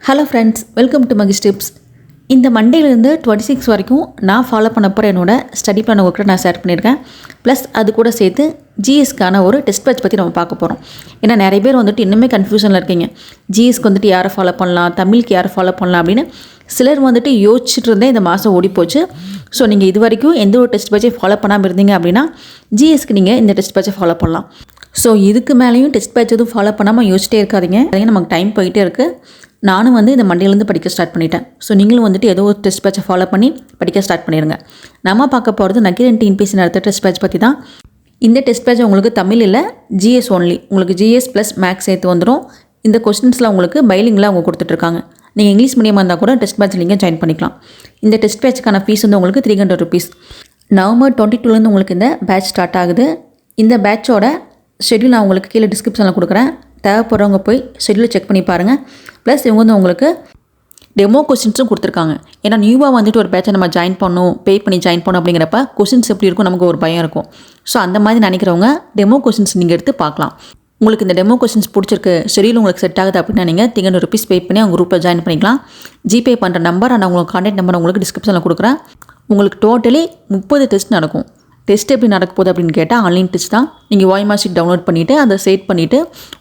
Hello friends, welcome to Mahish tips. இந்த மண்டேலேருந்து 26 வரைக்கும் நான் ஃபாலோ பண்ண போகிற என்னோட ஸ்டடி பிளான் ஒர்க்கில் நான் ஷேர் பண்ணியிருக்கேன். ப்ளஸ் அது கூட சேர்த்து ஜிஎஸ்க்கான ஒரு டெஸ்ட் பேட்ச் பற்றி நம்ம பார்க்க போகிறோம். ஏன்னா நிறைய பேர் வந்துட்டு இன்னுமே கன்ஃபியூஷனில் இருக்கீங்க. ஜிஎஸ்க்கு வந்துட்டு யாரை ஃபாலோ பண்ணலாம், தமிழுக்கு யாரை ஃபாலோ பண்ணலாம் அப்படின்னு சிலர் வந்துட்டு யோசிச்சுட்டு இருந்தே இந்த மாதம் ஓடி போச்சு. ஸோ நீங்கள் இது வரைக்கும் எந்த ஒரு டெஸ்ட் பேட்சை ஃபாலோ பண்ணாமல் இருந்தீங்க அப்படின்னா ஜிஎஸ்க்கு நீங்கள் இந்த டெஸ்ட் பேட்சை ஃபாலோ பண்ணலாம். ஸோ இதுக்கு மேலேயும் டெஸ்ட் பேட்ச் எதுவும் ஃபாலோ பண்ணாமல் யோசிச்சிட்டே இருக்காதிங்க. நமக்கு டைம் போயிட்டே இருக்குது. நானும் இந்த மண்டேலேருந்து படிக்க ஸ்டார்ட் பண்ணிட்டேன். ஸோ நீங்களும் வந்துட்டு ஏதோ ஒரு டெஸ்ட் பேட்சை ஃபாலோ பண்ணி படிக்க ஸ்டார்ட் பண்ணிடுங்க. நம்ம பார்க்க போகிறது நக்கீரன் டிஎன்பிஎஸ்சி நடத்த டெஸ்ட் பேட்ச் பற்றி தான். இந்த டெஸ்ட் பேட்ச் உங்களுக்கு தமிழ் இல்லை, ஜிஎஸ் ஒன்லி. உங்களுக்கு ஜிஎஸ் ப்ளஸ் மேக்ஸ் சேர்த்து வந்துடும். இந்த கொஸ்டின்ஸில் உங்களுக்கு பைலிங்கில் அவங்க கொடுத்துட்ருக்காங்க. நீங்கள் இங்கிலீஷ் மீடியமாக இருந்தால் கூட டெஸ்ட் பேட்ச் நீங்கள் ஜாயின் பண்ணிக்கலாம். இந்த டெஸ்ட் பேட்சுக்கான ஃபீஸ் உங்களுக்கு 300 rupees. நவம்பர் 22 உங்களுக்கு இந்த பேட்ச் ஸ்டார்ட் ஆகுது. இந்த பேட்சோட ஷெட்யூல் நான் உங்களுக்கு கீழே டிஸ்கிரிப்ஷனில் கொடுக்குறேன். தேவைப்படுறவங்க போய் ஷெட்யூல் செக் பண்ணி பாருங்கள். ப்ளஸ் இவங்க உங்களுக்கு டெமோ கொஸ்டின்ஸும் கொடுத்துருக்காங்க. ஏன்னா நியூவாக வந்துட்டு ஒரு பேட்சை நம்ம ஜாயின் பண்ணணும், பே பண்ணி ஜாயின் பண்ணணும் அப்படிங்கிறப்ப கொஸ்டின்ஸ் எப்படி இருக்கும் நமக்கு ஒரு பயம் இருக்கும். ஸோ அந்த மாதிரி நினைக்கிறவங்க டெமோ கொஸ்டின்ஸ் நீங்கள் எடுத்து பார்க்கலாம். உங்களுக்கு இந்த டெமோ கொஸ்டின்ஸ் பிடிச்சிருக்கு, ஷெட்யூல் உங்களுக்கு செட் ஆகுது அப்படின்னா நீங்கள் 300 rupees பே பண்ணி அவங்க குரூப்பில் ஜாயின் பண்ணிக்கலாம். ஜிபே பண்ணுற நம்பர் நான் உங்களுக்கு கான்டாக்ட் நம்பர் உங்களுக்கு டிஸ்கிரிப்ஷனில் கொடுக்குறேன். உங்களுக்கு டோட்டலி 30 டெஸ்ட் நடக்கும். டெஸ்ட் எப்படி நடக்க போகுது அப்படின்னு கேட்டால் ஆன்லைன் டெஸ்ட் தான். நீங்கள் ஓஎம்ஆர் ஷீட் டவுன்லோட் பண்ணிவிட்டு அதை செட் பண்ணிவிட்டு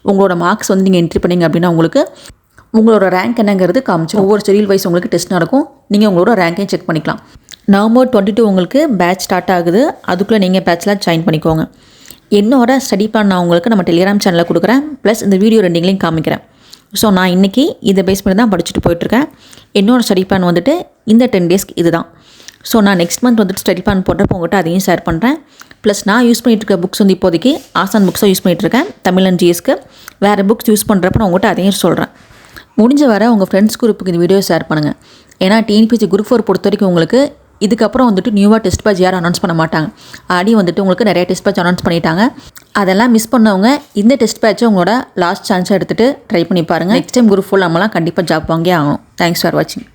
உங்களோட மார்க்ஸ் நீங்கள் என்ட்ரி பண்ணிங்க அப்படின்னா உங்களுக்கு உங்களோட ரேங்க் என்னங்கிறது காமிச்சு ஒவ்வொரு ஷெட்யூல் வைஸ் உங்களுக்கு டெஸ்ட் நடக்கும். நீங்கள் உங்களோட ரேங்கையும் செக் பண்ணிக்கலாம். நவம்பர் 22 உங்களுக்கு பேட்ச் ஸ்டார்ட் ஆகுது. அதுக்குள்ளே நீங்கள் பேட்சில் ஜாயின் பண்ணிக்கோங்க. என்னோட ஸ்டடி பிளான் நான் உங்களுக்கு நம்ம டெலிகிராம் சேனலில் கொடுக்குறேன். ப்ளஸ் இந்த வீடியோ ரெண்டுங்களையும் காமிக்கிறேன். ஸோ நான் இன்றைக்கி இதை பேஸ் பண்ணி தான் படிச்சுட்டு போயிட்டுருக்கேன். என்னோடய ஸ்டடி பிளான் வந்துட்டு இந்த 10 daysக்கு இது தான். ஸோ நான் நெக்ஸ்ட் மந்த் வந்துட்டு ஸ்டடி பிளான் போடுறப்போ உங்கள்கிட்ட அதையும் ஷேர் பண்ணுறேன். ப்ளஸ் நான் யூஸ் பண்ணிகிட்ருக்க புக்ஸ் இப்போதைக்கு ஆசான் புக்ஸாக யூஸ் பண்ணிகிட்ருக்கேன். தமிழ் அண்ட் ஜிஎஸ்க்கு வேறு புக்ஸ் யூஸ் பண்ணுறப்ப நான் உங்கள்கிட்ட அதையும் சொல்கிறேன். முடிஞ்ச வர உங்கள் ஃப்ரெண்ட்ஸ் குரூப்புக்கு இந்த வீடியோ ஷேர் பண்ணுங்கள். ஏன்னா டிஎன்பிஎஸ்சி குரூப் 4 பொறுத்த வரைக்கும் உங்களுக்கு இதுக்கப்புறம் வந்துட்டு நியூவாக டெஸ்ட் பேட்ச் யாரும் அனௌன்ஸ் பண்ண மாட்டாங்க. ஆடி வந்துட்டு உங்களுக்கு நிறைய டெஸ்ட் பேட்ச் அனௌன்ஸ் பண்ணிட்டாங்க. அதெல்லாம் மிஸ் பண்ணவங்க இந்த டெஸ்ட் பேட்சை உங்களோட லாஸ்ட் சான்ஸாக எடுத்துகிட்டு ட்ரை பண்ணி பாருங்கள். நெக்ஸ்ட் டைம் குரூப் 4 நம்மளாம் கண்டிப்பாக ஜாப் வாங்கி ஆகணும். தேங்க்ஸ் ஃபார் வாட்சிங்.